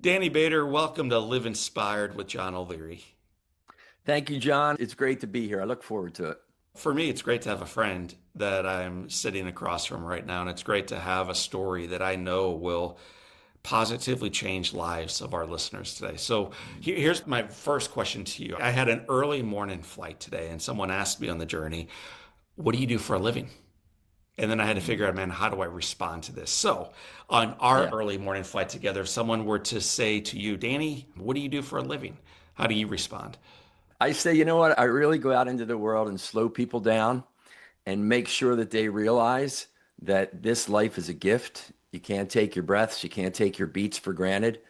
Danny Bader, welcome to Live Inspired with John O'Leary. Thank you, John. It's great to be here. I look forward to it. For me, it's great to have a friend that I'm sitting across from right now, and it's great to have a story that I know will positively change lives of our listeners today. So here's my first question to you. I had an early morning flight today, and someone asked me on the journey, what do you do for a living? And then I had to figure out, man, how do I respond to this? So on our Yeah. early morning flight together, if someone were to say to you, Danny, what do you do for a living? How do you respond? I say, you know what? I really go out into the world and slow people down and make sure that they realize that this life is a gift. You can't take your breaths, you can't take your beats for granted.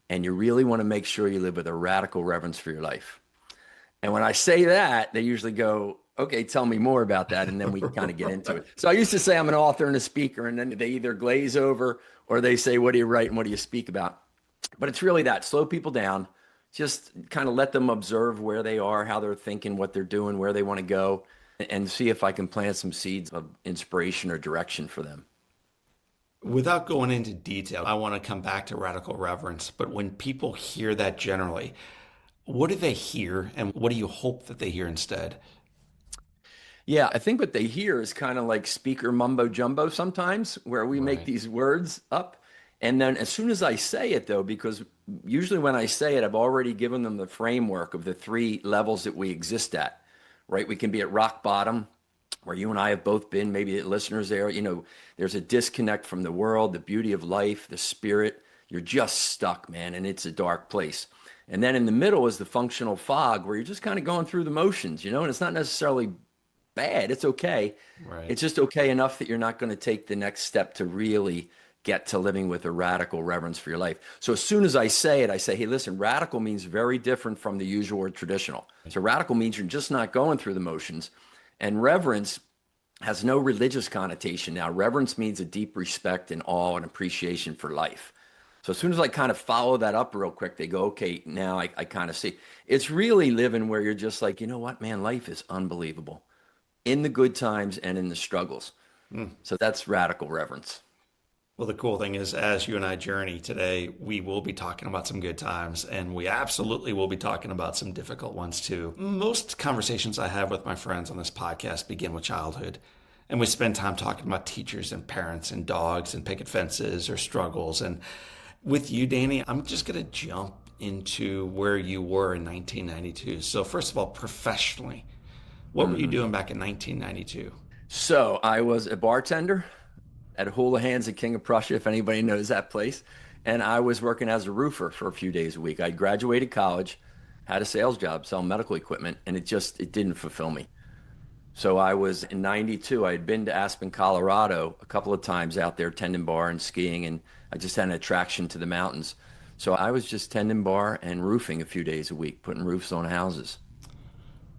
And you really want to make sure you live with a radical reverence for your life. And when I say that, they usually go, okay, tell me more about that. And then we kind of get into it. So I used to say I'm an author and a speaker, and then they either glaze over or they say, what do you write and what do you speak about? But it's really that slow people down, just kind of let them observe where they are, how they're thinking, what they're doing, where they want to go, and see if I can plant some seeds of inspiration or direction for them. Without going into detail, I want to come back to radical reverence. But when people hear that generally, what do they hear and what do you hope that they hear instead? Yeah, I think what they hear is kind of like speaker mumbo jumbo sometimes, where we make Right. these words up. And then as soon as I say it, though, because usually when I say it, I've already given them the framework of the three levels that we exist at, right? We can be at rock bottom, where you and I have both been, maybe the listeners there, there's a disconnect from the world, the beauty of life, the spirit. You're just stuck, man, and it's a dark place. And then in the middle is the functional fog, where you're just kind of going through the motions, and it's not necessarily bad. It's okay. Right. It's just okay enough that you're not going to take the next step to really get to living with a radical reverence for your life. So as soon as I say it, I say, hey, listen, radical means very different from the usual or traditional. So radical means you're just not going through the motions. And reverence has no religious connotation now. Reverence means a deep respect and awe and appreciation for life. So as soon as I kind of follow that up real quick, they go, okay, now I kind of see. It's really living where you're just like, you know what, man, life is unbelievable in the good times and in the struggles. Mm. So that's radical reverence. Well, the cool thing is, as you and I journey today, we will be talking about some good times, and we absolutely will be talking about some difficult ones too. Most conversations I have with my friends on this podcast begin with childhood, and we spend time talking about teachers and parents and dogs and picket fences or struggles. And with you, Danny, I'm just going to jump into where you were in 1992. So, first of all, professionally, what were you Mhm. doing back in 1992? So I was a bartender at Hula Hands in King of Prussia, if anybody knows that place. And I was working as a roofer for a few days a week. I graduated college, had a sales job selling medical equipment, and it didn't fulfill me. So I was in 92. I had been to Aspen, Colorado a couple of times out there tending bar and skiing, and I just had an attraction to the mountains. So I was just tending bar and roofing a few days a week, putting roofs on houses.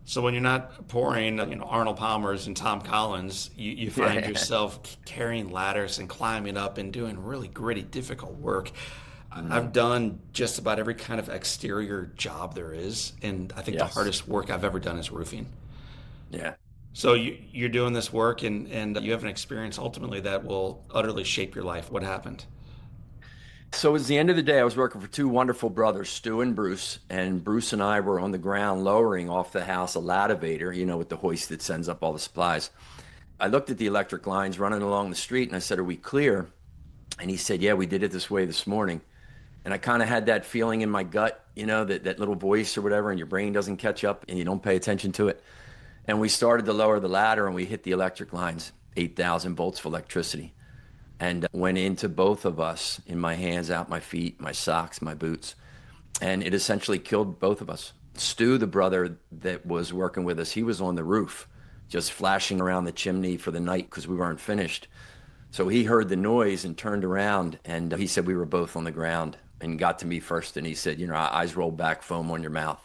So when you're not pouring, Arnold Palmer's and Tom Collins, you find Yeah. yourself carrying ladders and climbing up and doing really gritty, difficult work. I've Mhm. done just about every kind of exterior job there is, and I think the Yes. hardest work I've ever done is roofing. Yeah. So you're doing this work, and you have an experience ultimately that will utterly shape your life. What happened? So it was the end of the day. I was working for two wonderful brothers, Stu and Bruce. And Bruce and I were on the ground lowering off the house a lativator, with the hoist that sends up all the supplies. I looked at the electric lines running along the street and I said, are we clear? And he said, yeah, we did it this way this morning. And I kind of had that feeling in my gut, that little voice or whatever, and your brain doesn't catch up and you don't pay attention to it. And we started to lower the ladder and we hit the electric lines, 8,000 volts of electricity, and went into both of us, in my hands, out my feet, my socks, my boots. And it essentially killed both of us. Stu, the brother that was working with us, he was on the roof, just flashing around the chimney for the night because we weren't finished. So he heard the noise and turned around, and he said we were both on the ground, and got to me first. And he said, eyes rolled back, foam on your mouth.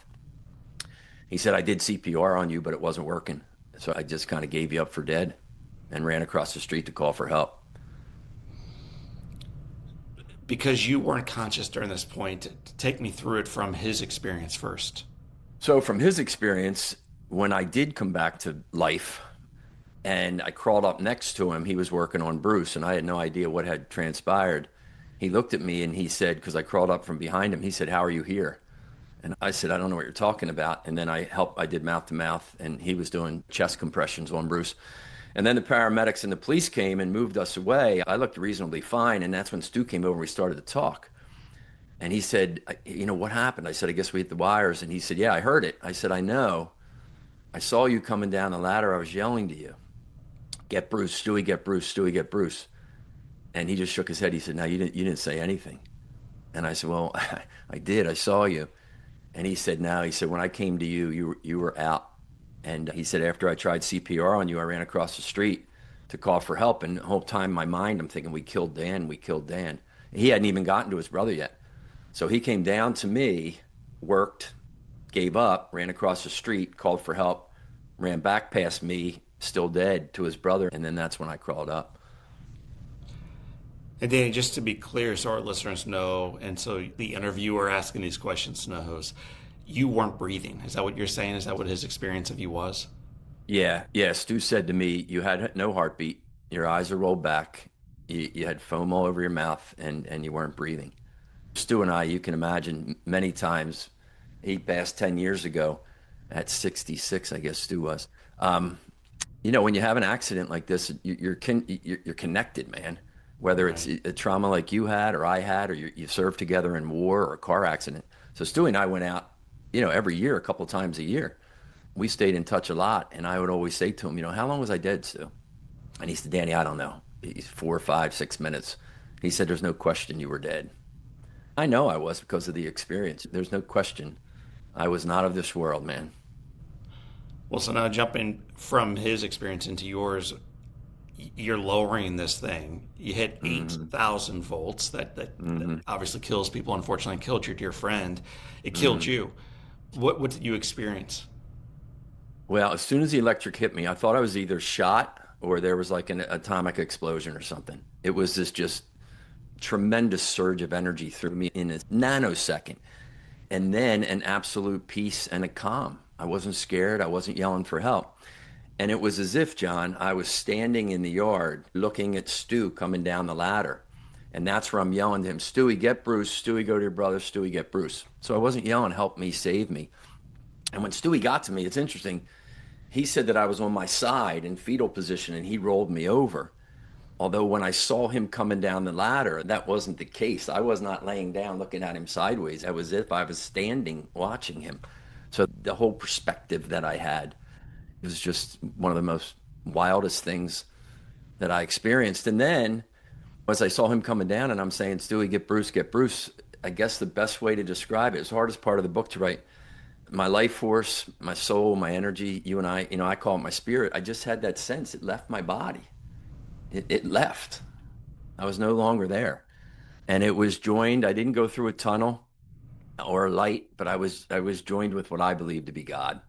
He said, I did CPR on you, but it wasn't working. So I just kind of gave you up for dead and ran across the street to call for help. Because you weren't conscious during this point, take me through it from his experience first. So from his experience, when I did come back to life and I crawled up next to him, he was working on Bruce, and I had no idea what had transpired. He looked at me and he said, because I crawled up from behind him, he said, "How are you here?" And I said, "I don't know what you're talking about." And then I did mouth to mouth, and he was doing chest compressions on Bruce. And then the paramedics and the police came and moved us away. I looked reasonably fine. And that's when Stu came over and we started to talk. And he said, "What happened?" I said, "I guess we hit the wires." And he said, "Yeah, I heard it." I said, "I know. I saw you coming down the ladder. I was yelling to you, 'Get Bruce, Stewie, get Bruce, Stewie, get Bruce.'" And he just shook his head. He said, "No, you didn't say anything." And I said, "Well, I did. I saw you." And he said, "No." He said, "When I came to you, you were out." And he said, "After I tried CPR on you, I ran across the street to call for help. And the whole time in my mind, I'm thinking, we killed Dan. We killed Dan." He hadn't even gotten to his brother yet. So he came down to me, worked, gave up, ran across the street, called for help, ran back past me, still dead, to his brother. And then that's when I crawled up. And Danny, just to be clear, so our listeners know, and so the interviewer asking these questions knows, you weren't breathing. Is that what you're saying? Is that what his experience of you was? Yeah, yeah. Stu said to me, "You had no heartbeat. Your eyes are rolled back. You had foam all over your mouth, and you weren't breathing." Stu and I, you can imagine, many times, he passed 10 years ago at 66, I guess Stu was. Um, when you have an accident like this, you're connected, man. Whether it's Right. a trauma like you had or I had, or you served together in war or a car accident. So Stu and I went out, every year, a couple times a year. We stayed in touch a lot, and I would always say to him, "How long was I dead, Stu?" And he said, "Danny, I don't know. He's 4, 5, 6 minutes." He said, "There's no question you were dead." I know I was because of the experience. There's no question. I was not of this world, man. Well, so now jumping from his experience into yours, you're lowering this thing. You hit Hmm. 8,000 volts. That Hmm. obviously kills people. Unfortunately, killed your dear friend. It killed Hmm. you. What did you experience? Well, as soon as the electric hit me, I thought I was either shot or there was like an atomic explosion or something. It was this just tremendous surge of energy through me in a nanosecond. And then an absolute peace and a calm. I wasn't scared. I wasn't yelling for help. And it was as if, John, I was standing in the yard looking at Stu coming down the ladder. And that's where I'm yelling to him, "Stewie, get Bruce. Stewie, go to your brother. Stewie, get Bruce." So I wasn't yelling, "Help me, save me." And when Stewie got to me, it's interesting. He said that I was on my side in fetal position and he rolled me over. Although when I saw him coming down the ladder, that wasn't the case. I was not laying down looking at him sideways. I was as if I was standing watching him. So the whole perspective that I had was just one of the most wildest things that I experienced. And then as I saw him coming down and I'm saying, "Stewie, get Bruce, get Bruce." I guess the best way to describe it, it's the hardest part of the book to write. My life force, my soul, my energy, you and I call it my spirit. I just had that sense. It left my body. It left. I was no longer there. And it was joined. I didn't go through a tunnel or a light, but I was joined with what I believe to be God.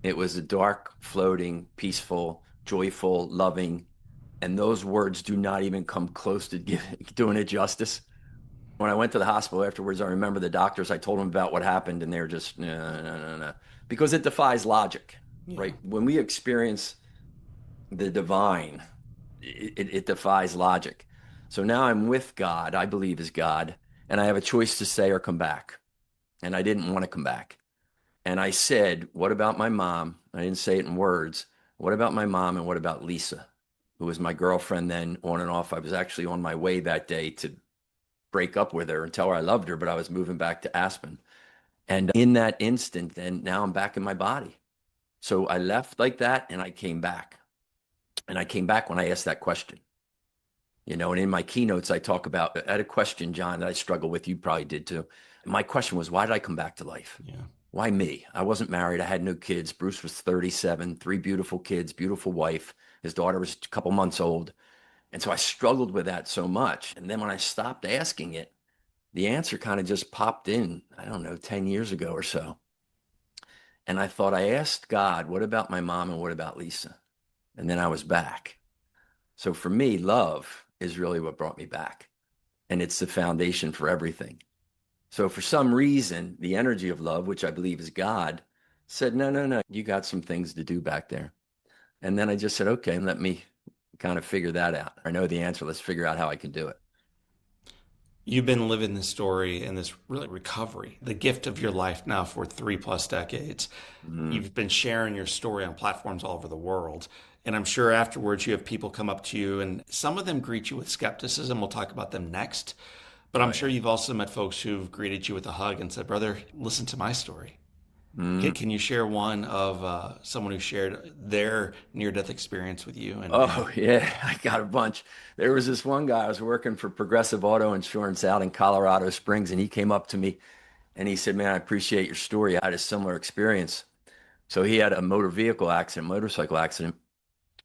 It was a dark, floating, peaceful, joyful, loving, and those words do not even come close to doing it justice. When I went to the hospital afterwards, I remember the doctors, I told them about what happened, and they were just, "No, no, no, no, no," because it defies logic, Yeah. right? When we experience the divine, it defies logic. So now I'm with God, I believe is God, and I have a choice to stay or come back. And I didn't want to come back. And I said, "What about my mom?" I didn't say it in words. "What about my mom and what about Lisa, who was my girlfriend then on and off?" I was actually on my way that day to break up with her and tell her I loved her, but I was moving back to Aspen. And in that instant, then now I'm back in my body. So I left like that and I came back. And I came back when I asked that question. And in my keynotes, I talk about, I had a question, John, that I struggle with. You probably did too. My question was, why did I come back to life? Yeah. Why me? I wasn't married. I had no kids. Bruce was 37, three beautiful kids, beautiful wife. His daughter was a couple months old. And so I struggled with that so much. And then when I stopped asking it, the answer kind of just popped in, I don't know, 10 years ago or so. And I thought, I asked God, what about my mom and what about Lisa? And then I was back. So for me, love is really what brought me back. And it's the foundation for everything. So for some reason, the energy of love, which I believe is God, said, "No, no, no, you got some things to do back there." And then I just said, "Okay, let me kind of figure that out. I know the answer. Let's figure out how I can do it." You've been living this story and this really recovery, the gift of your life now for 3+ decades. Mm, You've been sharing your story on platforms all over the world. And I'm sure afterwards you have people come up to you and some of them greet you with skepticism. We'll talk about them next. But oh I'm sure yeah. you've also met folks who've greeted you with a hug and said, Brother, listen to my story. Mm. Can you share one of someone who shared their near death experience with you? Oh yeah, I got a bunch. There was this one guy, I was working for Progressive Auto Insurance out in Colorado Springs, and he came up to me and he said, "Man, I appreciate your story. I had a similar experience." So he had a motor vehicle accident, motorcycle accident,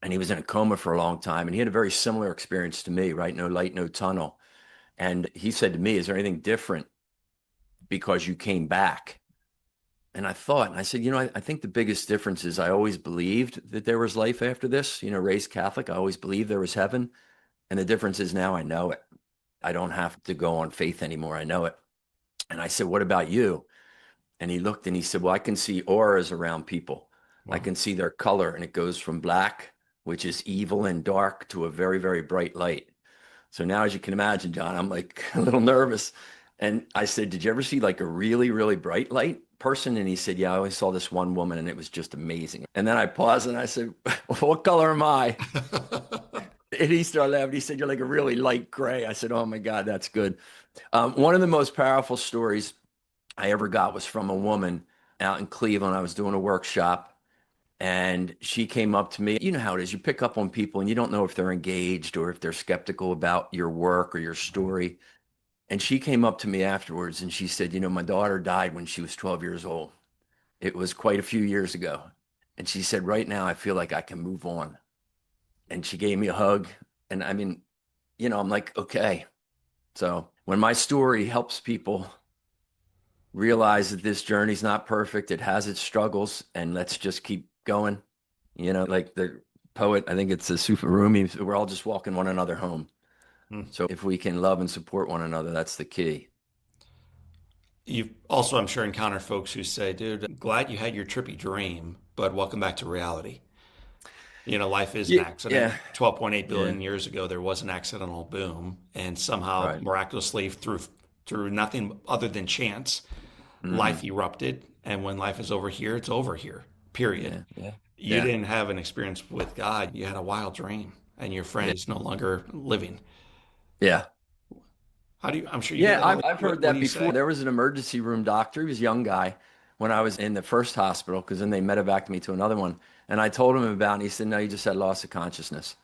and he was in a coma for a long time. And he had a very similar experience to me, right? No light, no tunnel. And he said to me, "Is there anything different because you came back?" And I thought, and I said, I think the biggest difference is I always believed that there was life after this. Raised Catholic, I always believed there was heaven. And the difference is now I know it. I don't have to go on faith anymore. I know it. And I said, "What about you?" And he looked and he said, "Well, I can see auras around people. I Wow. can see their color, and it goes from black, which is evil and dark, to a very, very bright light." So now, as you can imagine, John, I'm like a little nervous. And I said, "Did you ever see like a really, really bright light person?" And he said, "Yeah, I always saw this one woman and it was just amazing." And then I paused and I said, "What color am I?" And he started laughing. He said, "You're like a really light gray." I said, "Oh my God, that's good." One of the most powerful stories I ever got was from a woman out in Cleveland. I was doing a workshop and she came up to me. You know how it is. You pick up on people and you don't know if they're engaged or if they're skeptical about your work or your story. And she came up to me afterwards and she said, "My daughter died when she was 12 years old. It was quite a few years ago." And she said, "Right now, I feel like I can move on." And she gave me a hug. And I mean, I'm like, okay. So when my story helps people realize that this journey's not perfect, it has its struggles, and let's just keep going. Like the poet, I think it's a Sufi Rumi, we're all just walking one another home. So if we can love and support one another, that's the key. You've also, I'm sure, encountered folks who say, dude, I'm glad you had your trippy dream, but welcome back to reality. Life is an Yeah, accident. yeah, 12.8 yeah. billion years ago, there was an accidental boom, and somehow, Right. miraculously, through nothing other than chance, life Hmm. erupted. And when life is over here, it's over here, period. Yeah, yeah, You yeah, didn't have an experience with God. You had a wild dream, and your friend yeah, is no longer living. yeah. I'm sure you hear Yeah, that all I've, the I've time. heard What do that you say? before. There was an emergency room doctor. He was a young guy when I was in the first hospital because then they medevaced me to another one. And I told him about it. And he said, "No, you just had loss of consciousness,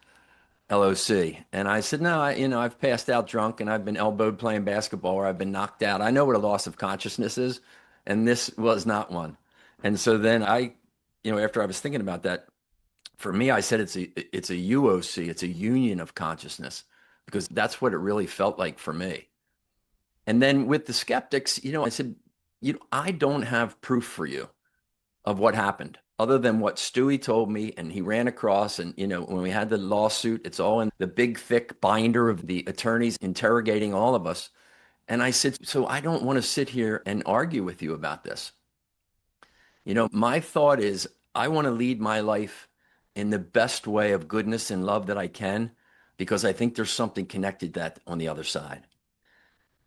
LOC." And I said, "No, I've passed out drunk and I've been elbowed playing basketball or I've been knocked out. I know what a loss of consciousness is. And this was not one." And so then after I was thinking about that, for me, I said it's a UOC, it's a union of consciousness because that's what it really felt like for me. And then with the skeptics, I said, I don't have proof for you of what happened other than what Stewie told me. And he ran across, and, when we had the lawsuit, it's all in the big, thick binder of the attorneys interrogating all of us. And I said, "So I don't want to sit here and argue with you about this. My thought is I want to lead my life in the best way of goodness and love that I can because I think there's something connected to that on the other side.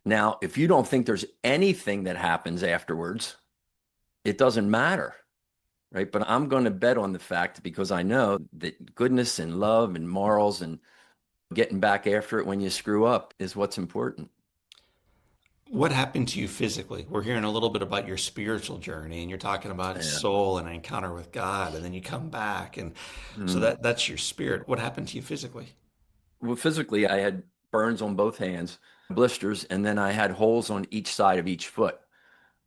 Now, if you don't think there's anything that happens afterwards, it doesn't matter, right? But I'm going to bet on the fact because I know that goodness and love and morals and getting back after it when you screw up is what's important." What happened to you physically? We're hearing a little bit about your spiritual journey, and you're talking about Yeah. soul and an encounter with God, and then you come back, and so Mm. that's your spirit. What happened to you physically? Well, physically, I had burns on both hands, blisters, and then I had holes on each side of each foot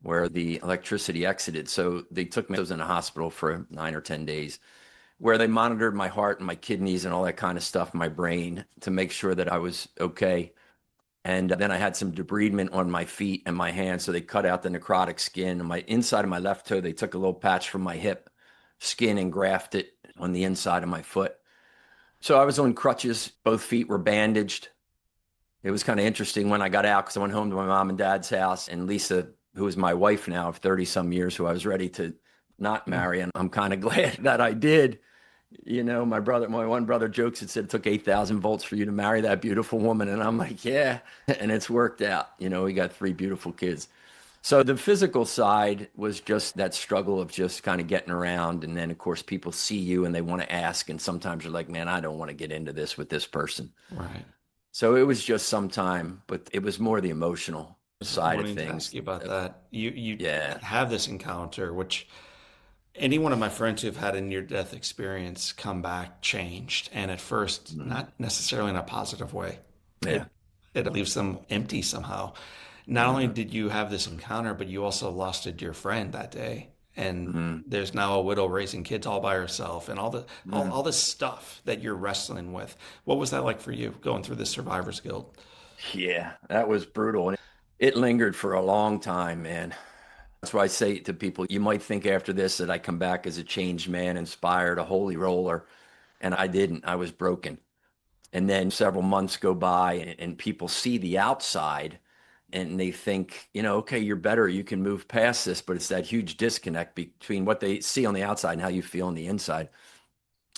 where the electricity exited. So they took me, I was in a hospital for 9 or 10 days where they monitored my heart and my kidneys and all that kind of stuff, my brain to make sure that I was okay. And then I had some debridement on my feet and my hands. So they cut out the necrotic skin. On my inside of my left toe, they took a little patch from my hip skin and grafted it on the inside of my foot. So I was on crutches. Both feet were bandaged. It was kind of interesting when I got out because I went home to my mom and dad's house, and Lisa, who is my wife now of 30 some years, who I was ready to not Hmm. marry. And I'm kind of glad that I did. My one brother jokes and said it took 8,000 volts for you to marry that beautiful woman. And I'm like, yeah. And it's worked out. We got three beautiful kids. So the physical side was just that struggle of just kind of getting around. And then, of course, people see you and they want to ask. And sometimes you're like, man, I don't want to get into this with this person. Right. So it was just some time, but it was more the emotional I was side of wanting to things. ask you about that. You Yeah. have this encounter, which any one of my friends who've had a near-death experience come back changed, and at first, Mhm. not necessarily in a positive way. Yeah. It it leaves them empty somehow. Not only Mhm. did you have this encounter, but you also lost a dear friend that day, and Mhm. there's now a widow raising kids all by herself, and all Mhm. this stuff that you're wrestling with. What was that like for you going through the survivor's guild? Yeah, that was brutal. And it lingered for a long time, man. That's why I say to people, you might think after this that I come back as a changed man, inspired, a holy roller. And I didn't. I was broken. And then several months go by and people see the outside and they think, okay, you're better. You can move past this. But it's that huge disconnect between what they see on the outside and how you feel on the inside.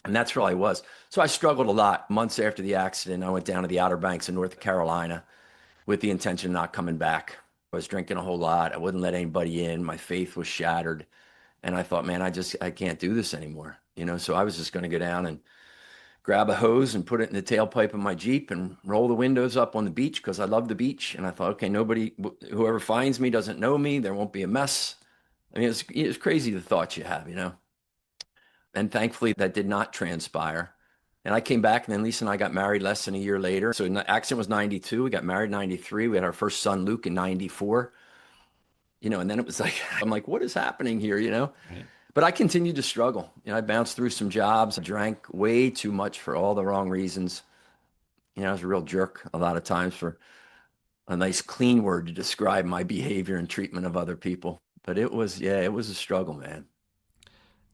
And that's where I was. So I struggled a lot. Months after the accident, I went down to the Outer Banks of North Carolina with the intention of not coming back. I was drinking a whole lot. I wouldn't let anybody in. My faith was shattered. And I thought, man, I can't do this anymore. So I was just going to go down and grab a hose and put it in the tailpipe of my Jeep and roll the windows up on the beach because I love the beach. And I thought, okay, whoever finds me doesn't know me. There won't be a mess. I mean, it's crazy the thoughts you have. And thankfully, that did not transpire. And I came back, and then Lisa and I got married less than a year later. So the accident was 92. We got married in 93. We had our first son, Luke, in 94. And then it was like, I'm like, what is happening here? Right. But I continued to struggle. I bounced through some jobs. I drank way too much for all the wrong reasons. I was a real jerk a lot of times for a nice clean word to describe my behavior and treatment of other people. But it was a struggle, man.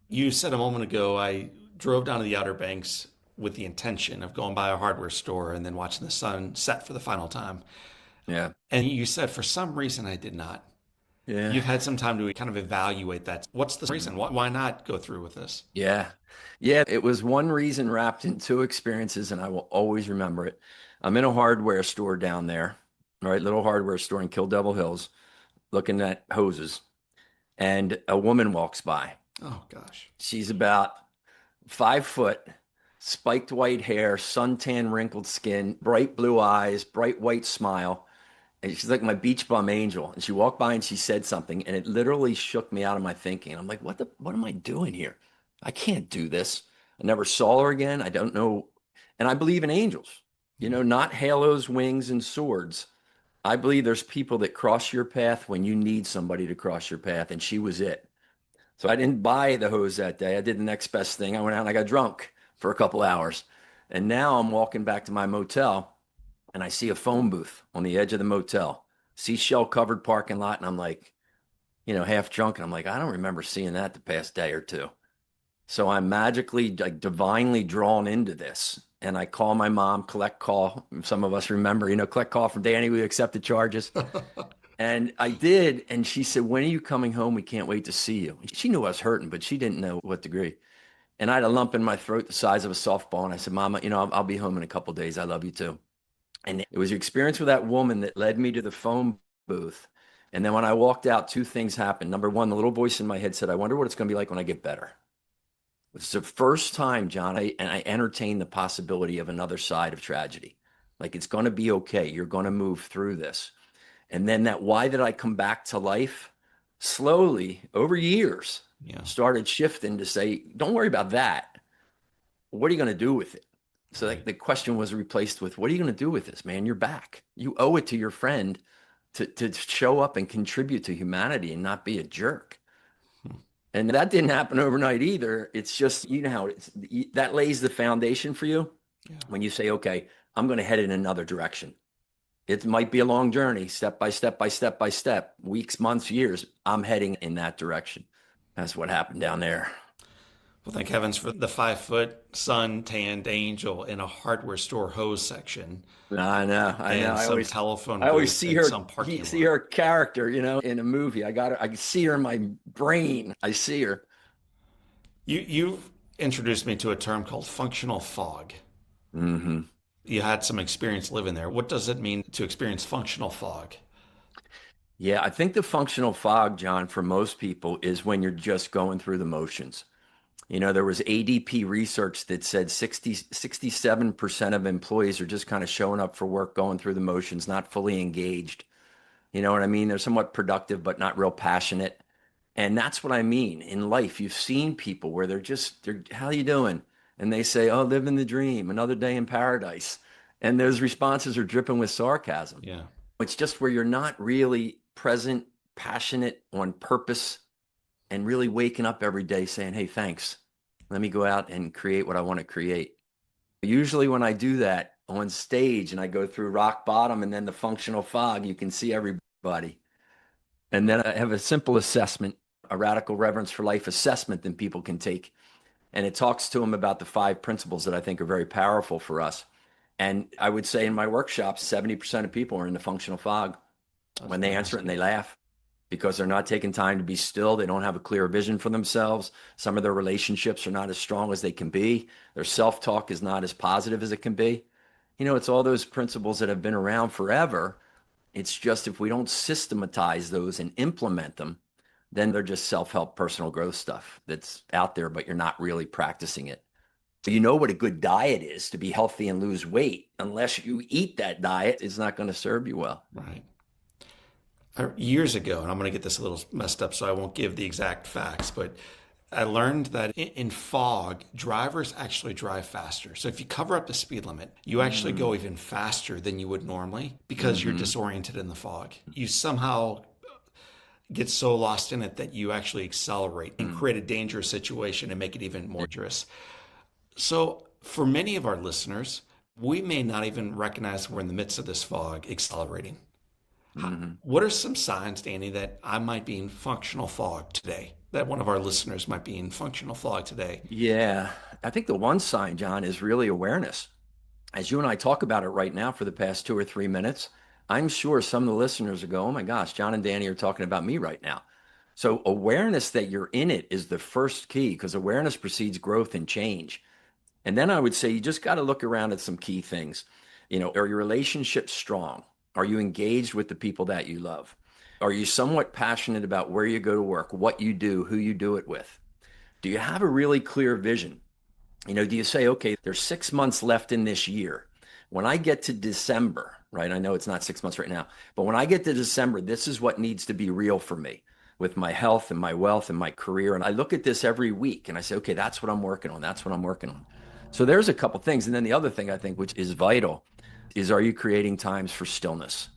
You said a moment ago, I drove down to the Outer Banks with the intention of going by a hardware store and then watching the sun set for the final time. Yeah. And you said for some reason I did not. Yeah. You've had some time to kind of evaluate that. What's the reason? Why not go through with this? Yeah. Yeah. It was one reason wrapped in two experiences, and I will always remember it. I'm in a hardware store down there, right? Little hardware store in Kill Devil Hills, looking at hoses, and a woman walks by. Oh gosh. She's about 5 foot, spiked white hair, suntan, wrinkled skin, bright blue eyes, bright white smile. And she's like my beach bum angel. And she walked by and she said something, and it literally shook me out of my thinking. I'm like, what am I doing here? I can't do this. I never saw her again. I don't know. And I believe in angels, Yeah. not halos, wings, and swords. I believe there's people that cross your path when you need somebody to cross your path, and she was it. So I didn't buy the hose that day. I did the next best thing. I went out and I got drunk for a couple hours. And now I'm walking back to my motel and I see a phone booth on the edge of the motel, seashell covered parking lot. And I'm like, half drunk. And I'm like, I don't remember seeing that the past day or two. So I'm magically, like, divinely drawn into this. And I call my mom, collect call. Some of us remember, collect call from Danny. We accepted charges. And I did. And she said, when are you coming home? We can't wait to see you. She knew I was hurting, but she didn't know what degree. And I had a lump in my throat the size of a softball. And I said, Mama, I'll be home in a couple of days. I love you too. And it was the experience with that woman that led me to the phone booth. And then when I walked out, two things happened. Number one, the little voice in my head said, I wonder what it's going to be like when I get better. It's the first time, John, I entertained the possibility of another side of tragedy. Like, it's going to be okay. You're going to move through this. And then that why did I come back to life slowly over years Yeah. started shifting to say, don't worry about that. What are you going to do with it? So like Right. the question was replaced with, what are you going to do with this, man? You're back. You owe it to your friend to show up and contribute to humanity and not be a jerk. Hmm. And that didn't happen overnight either. It's just, how that lays the foundation for you Yeah. when you say, okay, I'm going to head in another direction. It might be a long journey, step by step by step by step, weeks, months, years. I'm heading in that direction. That's what happened down there. Well, thank heavens for the 5 foot sun tanned angel in a hardware store hose section I know, I know. and I some always, telephone I always booth see in her, some parking see lot. her character, in a movie. I can see her in my brain. I see her. You've introduced me to a term called functional fog. Hmm. You had some experience living there. What does it mean to experience functional fog? Yeah, I think the functional fog, John, for most people is when you're just going through the motions. There was ADP research that said 67% of employees are just kind of showing up for work, going through the motions, not fully engaged. You know what I mean? They're somewhat productive, but not real passionate. And that's what I mean in life. You've seen people where how you doing? And they say, oh, living the dream, another day in paradise. And those responses are dripping with sarcasm. Yeah, It's just where you're not really present, passionate, on purpose, and really waking up every day saying, hey, thanks. Let me go out and create what I want to create. Usually, when I do that on stage and I go through rock bottom and then the functional fog, you can see everybody. And then I have a simple assessment, a radical reverence for life assessment that people can take. And it talks to them about the five principles that I think are very powerful for us. And I would say in my workshops, 70% of people are in the functional fog that's when they answer it and fantastic. they laugh because they're not taking time to be still. They don't have a clear vision for themselves. Some of their relationships are not as strong as they can be. Their self talk is not as positive as it can be. It's all those principles that have been around forever. It's just if we don't systematize those and implement them, then they're just self help personal growth stuff that's out there, but you're not really practicing it. You know what a good diet is to be healthy and lose weight. Unless you eat that diet, it's not going to serve you well. Right. Years ago, and I'm going to get this a little messed up, so I won't give the exact facts, but I learned that in fog, drivers actually drive faster. So if you cover up the speed limit, you actually Mm. go even faster than you would normally because you're Hmm. disoriented in the fog. You somehow get so lost in it that you actually accelerate and Mm. create a dangerous situation and make it even more dangerous. So for many of our listeners, we may not even recognize we're in the midst of this fog accelerating. Hmm. What are some signs, Danny, that I might be in functional fog today? That one of our listeners might be in functional fog today? Yeah, I think the one sign, John, is really awareness. As you and I talk about it right now for the past 2 or 3 minutes, I'm sure some of the listeners will go, oh my gosh, John and Danny are talking about me right now. So, awareness that you're in it is the first key because awareness precedes growth and change. And then I would say you just got to look around at some key things. Are your relationships strong? Are you engaged with the people that you love? Are you somewhat passionate about where you go to work, what you do, who you do it with? Do you have a really clear vision? Do you say, okay, there's 6 months left in this year. When I get to December, right? I know it's not 6 months right now, but when I get to December, this is what needs to be real for me with my health and my wealth and my career. And I look at this every week and I say, okay, that's what I'm working on. That's what I'm working on. So there's a couple things. And then the other thing I think, which is vital, is are you creating times for stillness?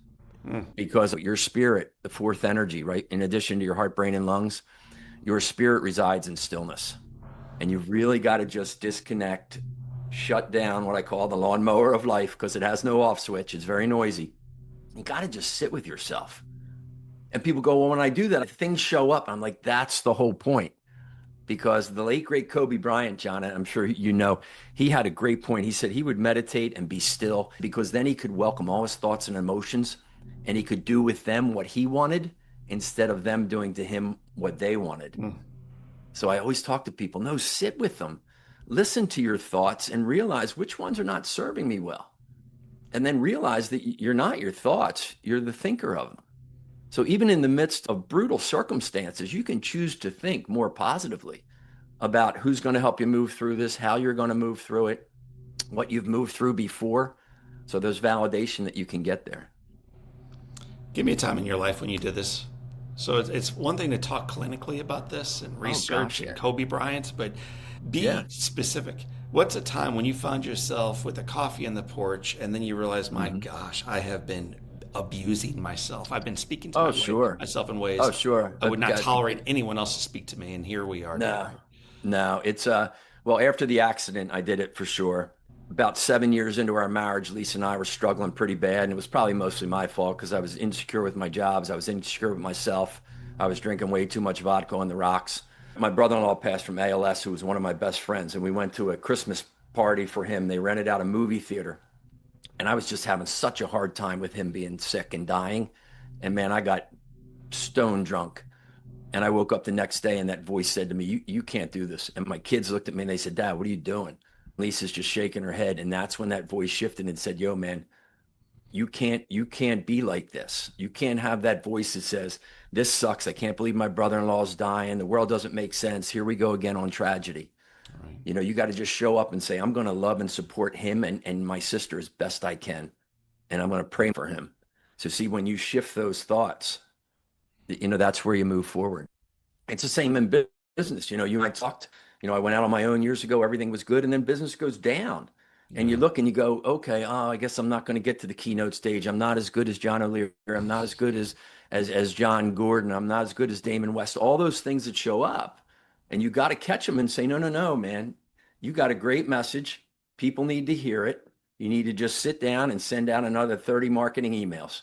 Mm. Because your spirit, the fourth energy, right? In addition to your heart, brain, and lungs, your spirit resides in stillness. And you've really got to just disconnect, shut down what I call the lawnmower of life because it has no off switch. It's very noisy. You got to just sit with yourself. And people go, well, when I do that, things show up. I'm like, that's the whole point. Because the late, great Kobe Bryant, John, I'm sure you know, he had a great point. He said he would meditate and be still because then he could welcome all his thoughts and emotions and he could do with them what he wanted instead of them doing to him what they wanted. Mm. So I always talk to people, no, sit with them, listen to your thoughts and realize which ones are not serving me well. And then realize that you're not your thoughts, you're the thinker of them. So even in the midst of brutal circumstances, you can choose to think more positively about who's going to help you move through this, how you're going to move through it, what you've moved through before. So there's validation that you can get there. Give me a time in your life when you did this. So it's one thing to talk clinically about this and Oh research gosh, and yeah. Kobe Bryant, but be Yeah. specific. What's a time when you found yourself with a coffee on the porch and then you realize, my Hmm. gosh, I have been abusing myself. I've been speaking to Oh, sure. myself in ways Oh, sure. I would I've not got tolerate anyone else to speak to me, and here we are no, together. no. It's well, after the accident, I did it for sure. About 7 years into our marriage, Lisa and I were struggling pretty bad, and it was probably mostly my fault because I was insecure with my jobs. I was insecure with myself. I was drinking way too much vodka on the rocks. My brother-in-law passed from ALS, who was one of my best friends, and we went to a Christmas party for him. They rented out a movie theater, and I was just having such a hard time with him being sick and dying. And man, I got stone drunk And I woke up the next day and that voice said to me, you can't do this. And my kids looked at me and they said, Dad, what are you doing? Lisa's just shaking her head. And that's when that voice shifted and said, yo, man, you can't be like this. You can't have that voice that says, this sucks. I can't believe my brother-in-law is dying. The world doesn't make sense. Here we go again on tragedy. Right. You got to just show up and say, I'm going to love and support him and my sister as best I can. And I'm going to pray for him. So see, when you shift those thoughts, that's where you move forward. It's the same in business. You and I talked, I went out on my own years ago, everything was good, and then business goes down. And you Yeah. look and you go, okay, oh, I guess I'm not going to get to the keynote stage. I'm not as good as John O'Leary. I'm not as good as John Gordon. I'm not as good as Damon West. All those things that show up. And you got to catch them and say, no, no, no, man. You got a great message. People need to hear it. You need to just sit down and send out another 30 marketing emails.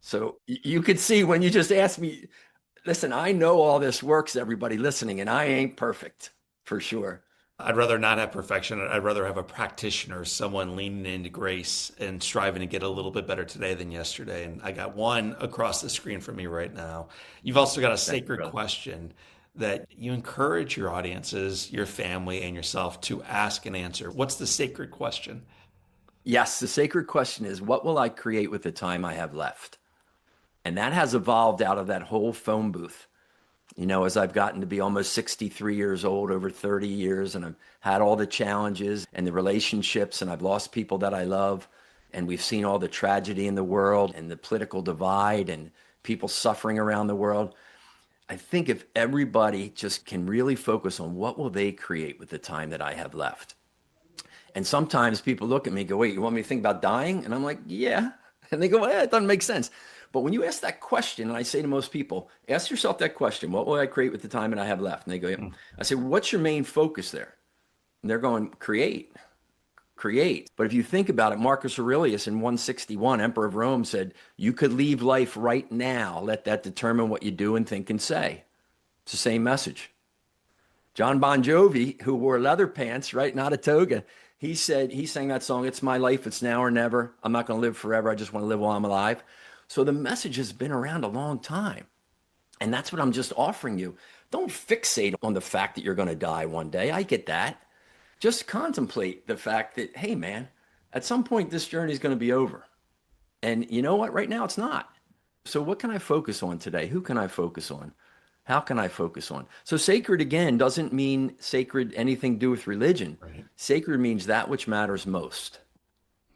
So you could see when you just asked me, listen, I know all this works, everybody listening, and I ain't perfect for sure. I'd rather not have perfection. I'd rather have a practitioner, someone leaning into grace and striving to get a little bit better today than yesterday. And I got one across the screen for me right now. You've also got a Thank you, sacred brother. question that you encourage your audiences, your family, and yourself to ask and answer. What's the sacred question? Yes, the sacred question is, what will I create with the time I have left? And that has evolved out of that whole phone booth. As I've gotten to be almost 63 years old, over 30 years, and I've had all the challenges and the relationships, and I've lost people that I love, and we've seen all the tragedy in the world and the political divide and people suffering around the world. I think if everybody just can really focus on what will they create with the time that I have left. And sometimes people look at me and go, wait, you want me to think about dying? And I'm like, yeah. And they go, well, it doesn't make sense. But when you ask that question, and I say to most people, ask yourself that question, what will I create with the time that I have left? And they go, yep. Hmm. I say, well, what's your main focus there? And they're going, create, create. But if you think about it, Marcus Aurelius in 161, Emperor of Rome, said, you could leave life right now. Let that determine what you do and think and say. It's the same message. John Bon Jovi, who wore leather pants, right, not a toga, he sang that song, It's My Life, It's Now or Never. I'm not going to live forever. I just want to live while I'm alive. So the message has been around a long time. And that's what I'm just offering you. Don't fixate on the fact that you're going to die one day. I get that. Just contemplate the fact that, hey, man, at some point this journey is going to be over. And you know what? Right now it's not. So what can I focus on today? Who can I focus on? How can I focus on? So sacred again doesn't mean sacred anything to do with religion. Right. Sacred means that which matters most.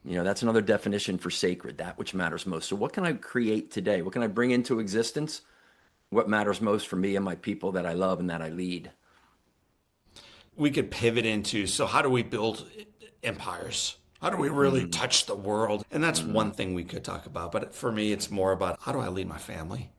That's another definition for sacred, that which matters most. So what can I create today? What can I bring into existence? What matters most for me and my people that I love and that I lead? We could pivot into, so how do we build empires? How do we really Mm-hmm. touch the world? And that's Mm-hmm. one thing we could talk about. But for me, it's more about how do I lead my family?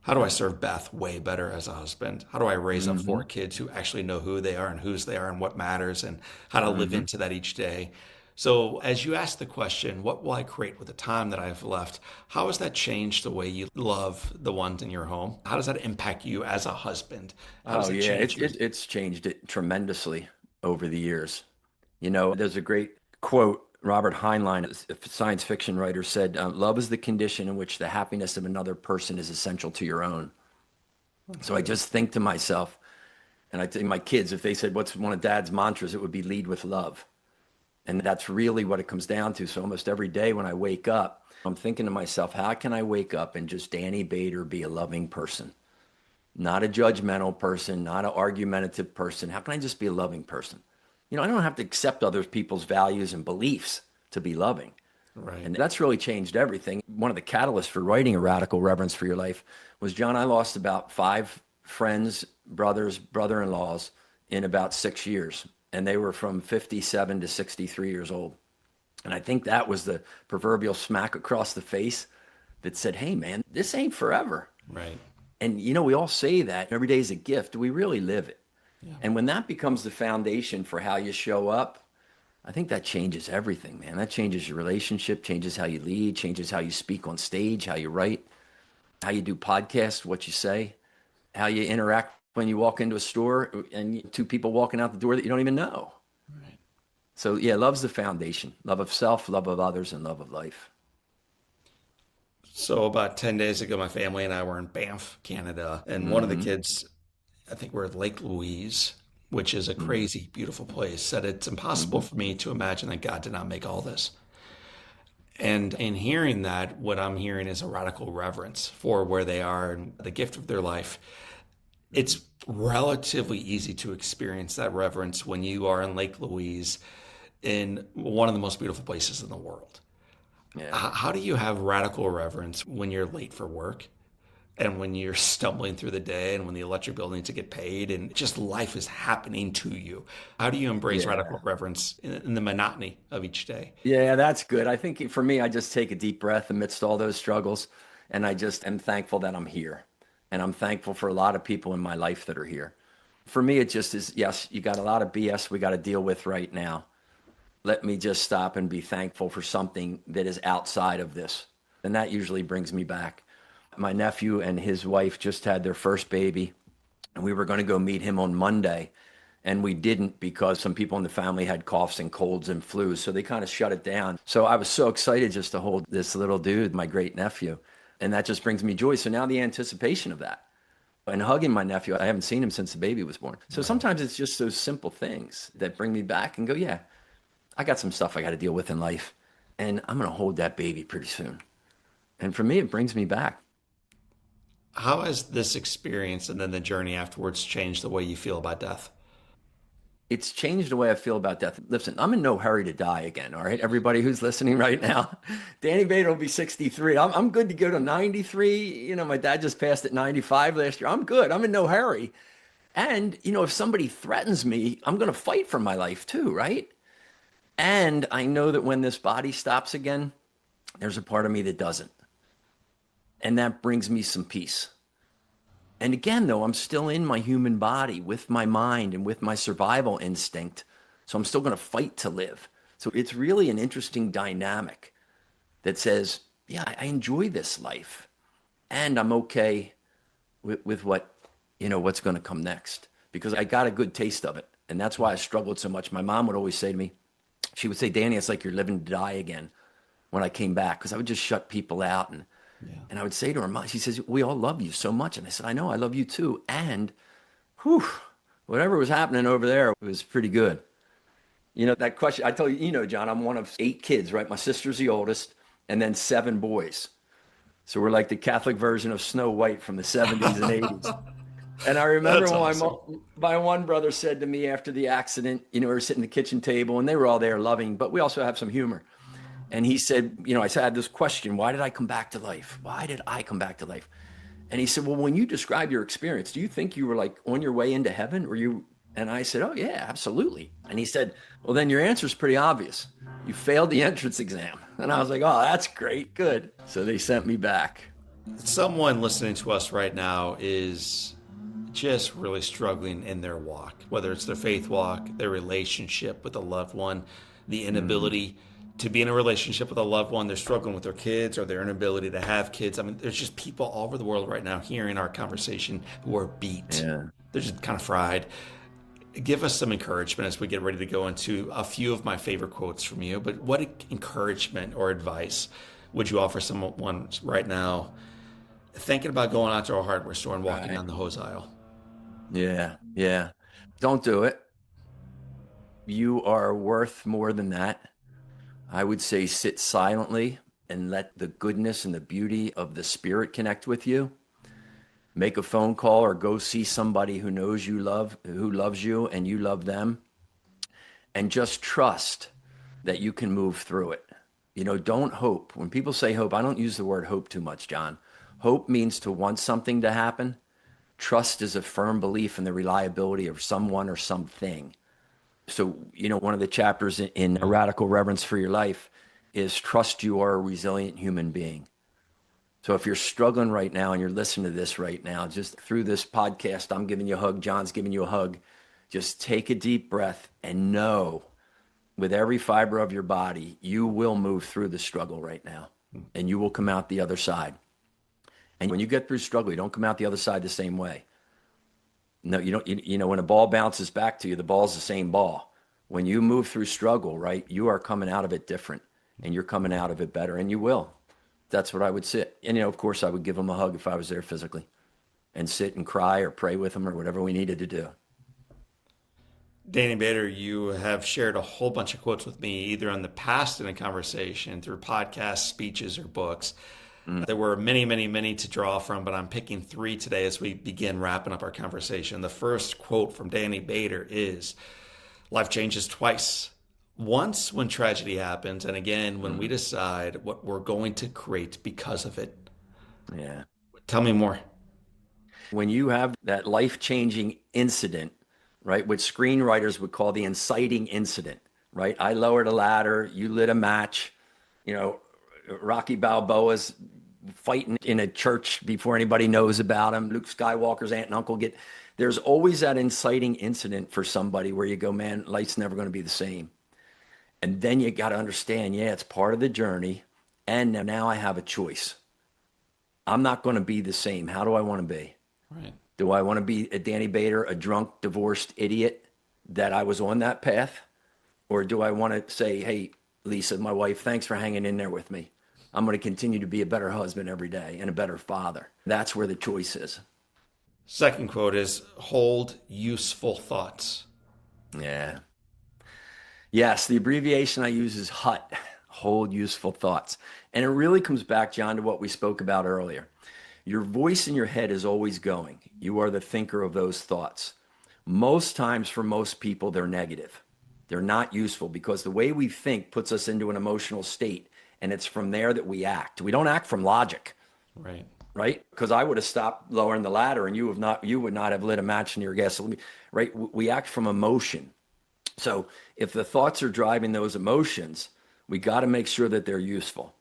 How do I Yeah. serve Beth way better as a husband? How do I raise up Mm-hmm. four kids who actually know who they are and whose they are and what matters and how to live Mm-hmm. into that each day? So, as you ask the question, what will I create with the time that I have left? How has that changed the way you love the ones in your home? How does that impact you as a husband? How does Oh it yeah, change it's changed it tremendously over the years. There's a great quote. Robert Heinlein, a science fiction writer, said, "Love is the condition in which the happiness of another person is essential to your own." That's So I good. just think to myself, and I think my kids, if they said, "What's one of Dad's mantras?" it would be "Lead with love," and that's really what it comes down to. So almost every day when I wake up, I'm thinking to myself, "How can I wake up and just Danny Bader be a loving person?" Not a judgmental person, not an argumentative person. How can I just be a loving person? I don't have to accept other people's values and beliefs to be loving. Right. And that's really changed everything. One of the catalysts for writing A Radical Reverence for Your Life was, John, I lost about 5 friends, brothers, brother-in-laws in about 6 years. And they were from 57 to 63 years old. And I think that was the proverbial smack across the face that said, hey, man, this ain't forever. Right. And we all say that every day is a gift. Do we really live it? Yeah. And when that becomes the foundation for how you show up, I think that changes everything, man. That changes your relationship, changes how you lead, changes how you speak on stage, how you write, how you do podcasts, what you say, how you interact when you walk into a store and two people walking out the door that you don't even know. Right. So yeah, love's the foundation. Love of self, love of others, and love of life. So about 10 days ago, my family and I were in Banff, Canada, and one of the Hmm. kids, I think we're at Lake Louise, which is a crazy, beautiful place, said it's impossible Hmm. for me to imagine that God did not make all this. And in hearing that, what I'm hearing is a radical reverence for where they are and the gift of their life. It's relatively easy to experience that reverence when you are in Lake Louise in one of the most beautiful places in the world. Yeah. How do you have radical reverence when you're late for work and when you're stumbling through the day and when the electric bill needs to get paid and just life is happening to you? How do you embrace Yeah. radical reverence in the monotony of each day? Yeah, that's good. I think for me, I just take a deep breath amidst all those struggles, and I just am thankful that I'm here. And I'm thankful for a lot of people in my life that are here. For me, it just is, yes, you got a lot of BS we got to deal with right now. Let me just stop and be thankful for something that is outside of this. And that usually brings me back. My nephew and his wife just had their first baby, and we were going to go meet him on Monday. And we didn't because some people in the family had coughs and colds and flus. So they kind of shut it down. So I was so excited just to hold this little dude, my great nephew. And that just brings me joy. So now the anticipation of that and hugging my nephew, I haven't seen him since the baby was born. So Right. sometimes it's just those simple things that bring me back and go, yeah, I got some stuff I got to deal with in life. And I'm going to hold that baby pretty soon. And for me, it brings me back. How has this experience and then the journey afterwards changed the way you feel about death? It's changed the way I feel about death. Listen, I'm in no hurry to die again. All right, everybody who's listening right now, Danny Bader will be 63. I'm good to go to 93. You know, my dad just passed at 95 last year. I'm good. I'm in no hurry. And if somebody threatens me, I'm going to fight for my life too, right? And I know that when this body stops again, there's a part of me that doesn't, and that brings me some peace. And again, though, I'm still in my human body with my mind and with my survival instinct. So I'm still going to fight to live. So it's really an interesting dynamic that says, yeah, I enjoy this life and I'm okay with what's going to come next because I got a good taste of it. And that's why I struggled so much. My mom would always say to me, she would say, Danny, it's like you're living to die again when I came back because I would just shut people out Yeah. and I would say to her, she says, we all love you so much. And I said, I know, I love you too. And whew, whatever was happening over there was pretty good. That question, I tell you, John, I'm one of 8 kids, right? My sister's the oldest, and then 7 boys. So we're like the Catholic version of Snow White from the 70s and 80s. And I remember That's when awesome. my one brother said to me after the accident, we were sitting at the kitchen table and they were all there loving, but we also have some humor. And he said, I had this question, why did I come back to life? Why did I come back to life? And he said, well, when you describe your experience, do you think you were like on your way into heaven or you? And I said, oh, yeah, absolutely. And he said, well, then your answer is pretty obvious. You failed the entrance exam. And I was like, oh, that's great. Good. So they sent me back. Someone listening to us right now is just really struggling in their walk, whether it's their faith walk, their relationship with a loved one, the Mm-hmm. inability to be in a relationship with a loved one. They're struggling with their kids or their inability to have kids. I mean, there's just people all over the world right now hearing our conversation who are beat. Yeah. They're just kind of fried. Give us some encouragement as we get ready to go into a few of my favorite quotes from you. But what encouragement or advice would you offer someone right now thinking about going out to a hardware store and walking Right. down the hose aisle? Yeah. Yeah. Don't do it. You are worth more than that. I would say sit silently and let the goodness and the beauty of the spirit connect with you. Make a phone call or go see somebody who loves you and you love them, and just trust that you can move through it. Don't hope. When people say hope, I don't use the word hope too much, John. Hope means to want something to happen. Trust is a firm belief in the reliability of someone or something. So, one of the chapters in A Radical Reverence for Your Life is trust you are a resilient human being. So if you're struggling right now and you're listening to this right now, just through this podcast, I'm giving you a hug, John's giving you a hug. Just take a deep breath and know with every fiber of your body, you will move through the struggle right now and you will come out the other side. And when you get through struggle, you don't come out the other side the same way. No, you don't. When a ball bounces back to you, the ball's the same ball. When you move through struggle, right, you are coming out of it different and you're coming out of it better and you will. That's what I would sit. And, of course, I would give him a hug if I was there physically and sit and cry or pray with him or whatever we needed to do. Danny Bader, you have shared a whole bunch of quotes with me, either in the past in a conversation, through podcasts, speeches, or books. Mm. There were many, many, many to draw from, but I'm picking three today as we begin wrapping up our conversation. The first quote from Danny Bader is, life changes twice. Once when tragedy happens, and again when we Mm. decide what we're going to create because of it. Yeah. Tell me more. When you have that life-changing incident, right, which screenwriters would call the inciting incident, right? I lowered a ladder, you lit a match, you know, Rocky Balboa's fighting in a church before anybody knows about him. Luke Skywalker's aunt and uncle get. There's always that inciting incident for somebody where you go, man, life's never going to be the same. And then you got to understand, yeah, it's part of the journey. And now I have a choice. I'm not going to be the same. How do I want to be? Right. Do I want to be a Danny Bader, a drunk, divorced idiot that I was on that path? Or do I want to say, hey, Lisa, my wife, thanks for hanging in there with me. I'm going to continue to be a better husband every day and a better father. That's where the choice is. Second quote is, hold useful thoughts. Yeah. Yes, the abbreviation I use is HUT, hold useful thoughts. And it really comes back, John, to what we spoke about earlier. Your voice in your head is always going. You are the thinker of those thoughts. Most times, for most people, they're negative. They're not useful because the way we think puts us into an emotional state, and it's from there that we act. We don't act from logic, Right. right? Because I would have stopped lowering the ladder, and you would not have lit a match in your gasoline, right? We act from emotion. So if the thoughts are driving those emotions, we got to make sure that they're useful.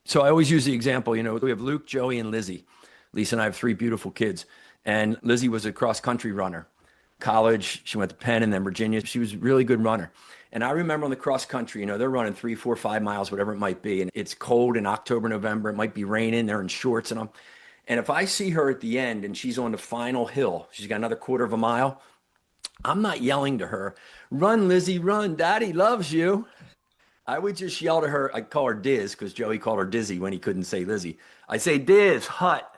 So I always use the example, we have Luke, Joey, and Lizzie. Lisa and I have three beautiful kids. And Lizzie was a cross country runner. College, she went to Penn and then Virginia. She was a really good runner. And I remember on the cross country, they're running 3, 4, 5 miles, whatever it might be. And it's cold in October, November. It might be raining. They're in shorts and if I see her at the end and she's on the final hill, she's got another quarter of a mile, I'm not yelling to her, run, Lizzie, run. Daddy loves you. I would just yell to her. I call her Diz because Joey called her Dizzy when he couldn't say Lizzie. I say, Diz, hut,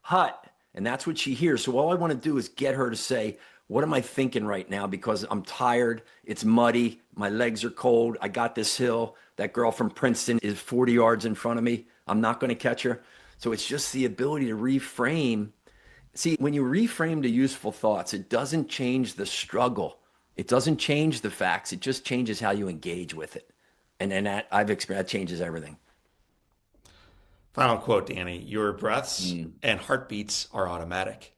hut. And that's what she hears. So all I want to do is get her to say, what am I thinking right now? Because I'm tired. It's muddy. My legs are cold. I got this hill. That girl from Princeton is 40 yards in front of me. I'm not going to catch her. So it's just the ability to reframe. See, when you reframe to useful thoughts, it doesn't change the struggle. It doesn't change the facts. It just changes how you engage with it. And that I've experienced, that changes everything. Final quote, Danny. Your breaths Mm. and heartbeats are automatic,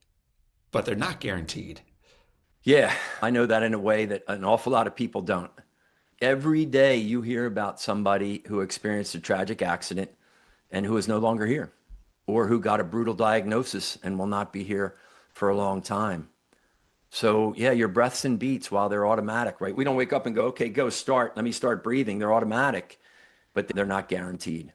but they're not guaranteed. Yeah, I know that in a way that an awful lot of people don't. Every day you hear about somebody who experienced a tragic accident and who is no longer here, or who got a brutal diagnosis and will not be here for a long time. So, yeah, your breaths and beats, while they're automatic, right? We don't wake up and go, okay, go start. Let me start breathing. They're automatic, but they're not guaranteed.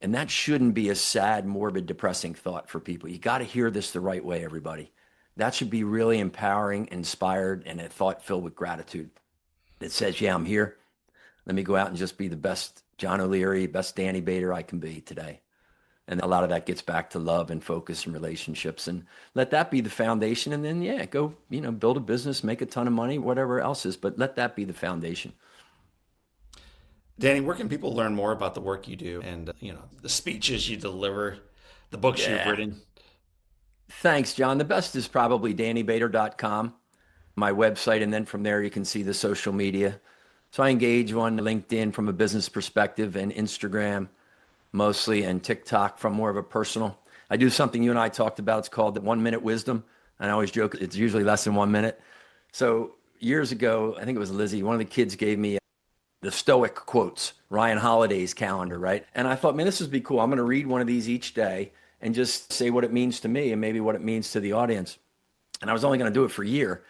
And that shouldn't be a sad, morbid, depressing thought for people. You got to hear this the right way, everybody. That should be really empowering, inspired, and a thought filled with gratitude. It says, yeah, I'm here. Let me go out and just be the best John O'Leary, best Danny Bader I can be today. And a lot of that gets back to love and focus and relationships. And let that be the foundation. And then, yeah, go, build a business, make a ton of money, whatever else is. But let that be the foundation. Danny, where can people learn more about the work you do and, the speeches you deliver, the books you've Yeah. written? Thanks, John. The best is probably DannyBader.com, my website. And then from there, you can see the social media. So I engage on LinkedIn from a business perspective and Instagram mostly, and TikTok from more of a personal. I do something you and I talked about. It's called the 1 minute wisdom. And I always joke, it's usually less than 1 minute. So years ago, I think it was Lizzie, one of the kids gave me the Stoic quotes, Ryan Holiday's calendar, right? And I thought, man, this would be cool. I'm going to read one of these each day and just say what it means to me and maybe what it means to the audience. And I was only going to do it for a year.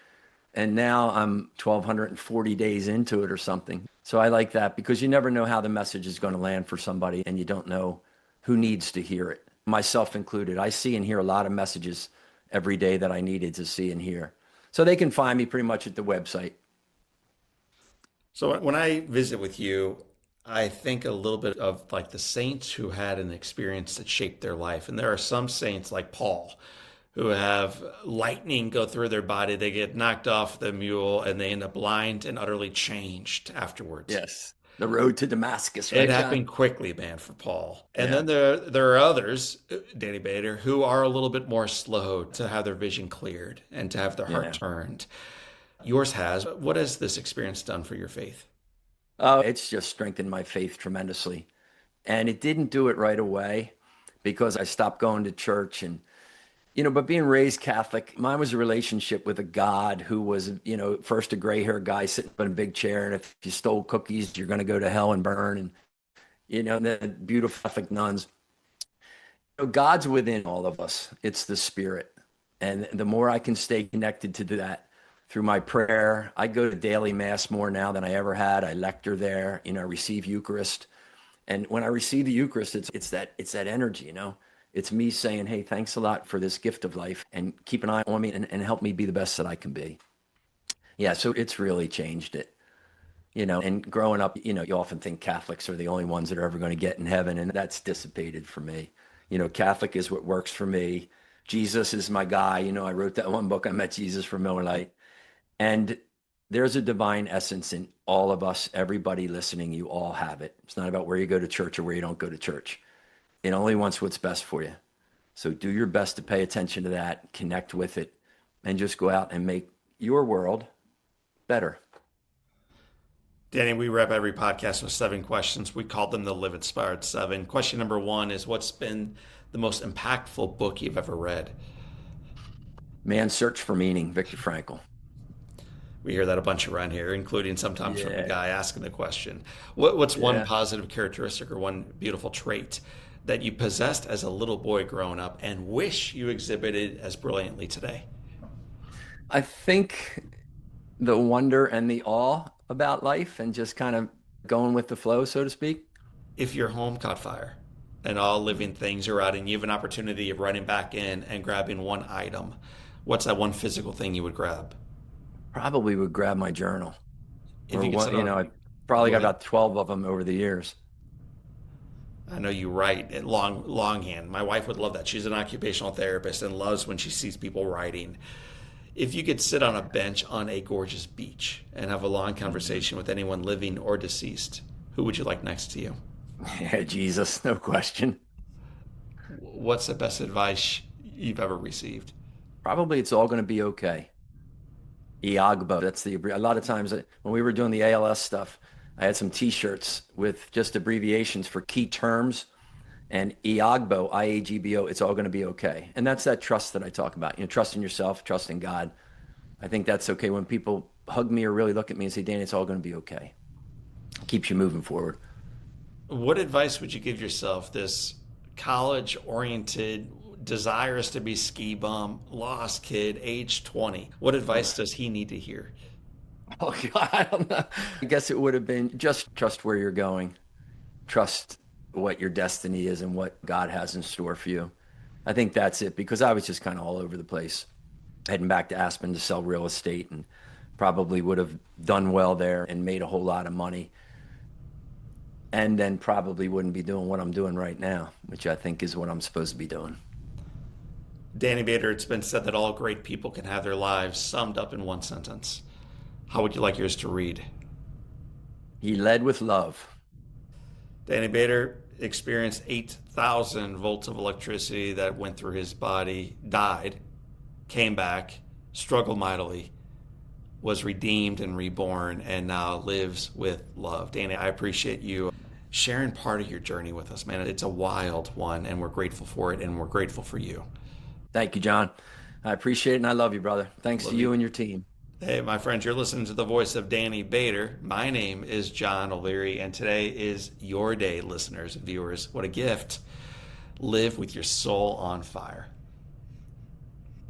And now I'm 1,240 days into it or something. So I like that because you never know how the message is going to land for somebody and you don't know who needs to hear it, myself included. I see and hear a lot of messages every day that I needed to see and hear. So they can find me pretty much at the website. So when I visit with you, I think a little bit of like the saints who had an experience that shaped their life. And there are some saints like Paul who have lightning go through their body. They get knocked off the mule and they end up blind and utterly changed afterwards. Yes. The road to Damascus, It right, John? happened quickly, man, for Paul. And Yeah. then there are others, Danny Bader, who are a little bit more slow to have their vision cleared and to have their heart Yeah. turned. Yours has. What has this experience done for your faith? Oh, it's just strengthened my faith tremendously. And it didn't do it right away because I stopped going to church and but being raised Catholic, mine was a relationship with a God who was, first a gray haired guy sitting in a big chair. And if you stole cookies, you're going to go to hell and burn. And the beautiful Catholic nuns. God's within all of us. It's the spirit. And the more I can stay connected to that through my prayer, I go to daily mass more now than I ever had. I lecture there, receive Eucharist. And when I receive the Eucharist, it's that energy, It's me saying, hey, thanks a lot for this gift of life and keep an eye on me and help me be the best that I can be. Yeah, so it's really changed it. And growing up, you often think Catholics are the only ones that are ever going to get in heaven, and that's dissipated for me. Catholic is what works for me. Jesus is my guy. I wrote that one book, I Met Jesus from Miller Lite. And there's a divine essence in all of us, everybody listening, you all have it. It's not about where you go to church or where you don't go to church. It only wants what's best for you. So do your best to pay attention to that, connect with it, and just go out and make your world better. Danny, we wrap every podcast with 7 questions. We call them the Live Inspired 7. Question number 1 is, what's been the most impactful book you've ever read? Man's Search for Meaning, Viktor Frankl. We hear that a bunch around here, including sometimes from the Yeah, guy asking the question. What's one yeah. positive characteristic or one beautiful trait that you possessed as a little boy growing up and wish you exhibited as brilliantly today? I think the wonder and the awe about life and just kind of going with the flow, so to speak. If your home caught fire and all living things are out and you have an opportunity of running back in and grabbing one item, what's that one physical thing you would grab? Probably would grab my journal If or you could one, sit on, I probably go got ahead. about 12 of them over the years. I know you write in longhand. My wife would love that. She's an occupational therapist and loves when she sees people writing. If you could sit on a bench on a gorgeous beach and have a long Mhm. conversation with anyone living or deceased, who would you like next to you? Yeah, Jesus, no question. What's the best advice you've ever received? Probably it's all going to be okay. Iagbo, that's a lot of times when we were doing the ALS stuff, I had some t-shirts with just abbreviations for key terms and Iagbo, IAGBO, it's all going to be okay. And that's that trust that I talk about, trust in yourself, trust in God. I think that's okay when people hug me or really look at me and say, Danny, it's all going to be okay. Keeps you moving forward. What advice would you give yourself, this college oriented, desirous to be ski bum, lost kid, age 20? What advice does he need to hear? Oh, God, I don't know. I guess it would have been just trust where you're going. Trust what your destiny is and what God has in store for you. I think that's it because I was just kind of all over the place, heading back to Aspen to sell real estate and probably would have done well there and made a whole lot of money. And then probably wouldn't be doing what I'm doing right now, which I think is what I'm supposed to be doing. Danny Bader, it's been said that all great people can have their lives summed up in one sentence. How would you like yours to read? He led with love. Danny Bader experienced 8,000 volts of electricity that went through his body, died, came back, struggled mightily, was redeemed and reborn, and now lives with love. Danny, I appreciate you sharing part of your journey with us, man. It's a wild one, and we're grateful for it, and we're grateful for you. Thank you, John. I appreciate it and I love you, brother. Thanks to Love you you. and your team. Hey, my friends, you're listening to the voice of Danny Bader. My name is John O'Leary, and today is your day, listeners and viewers. What a gift. Live with your soul on fire.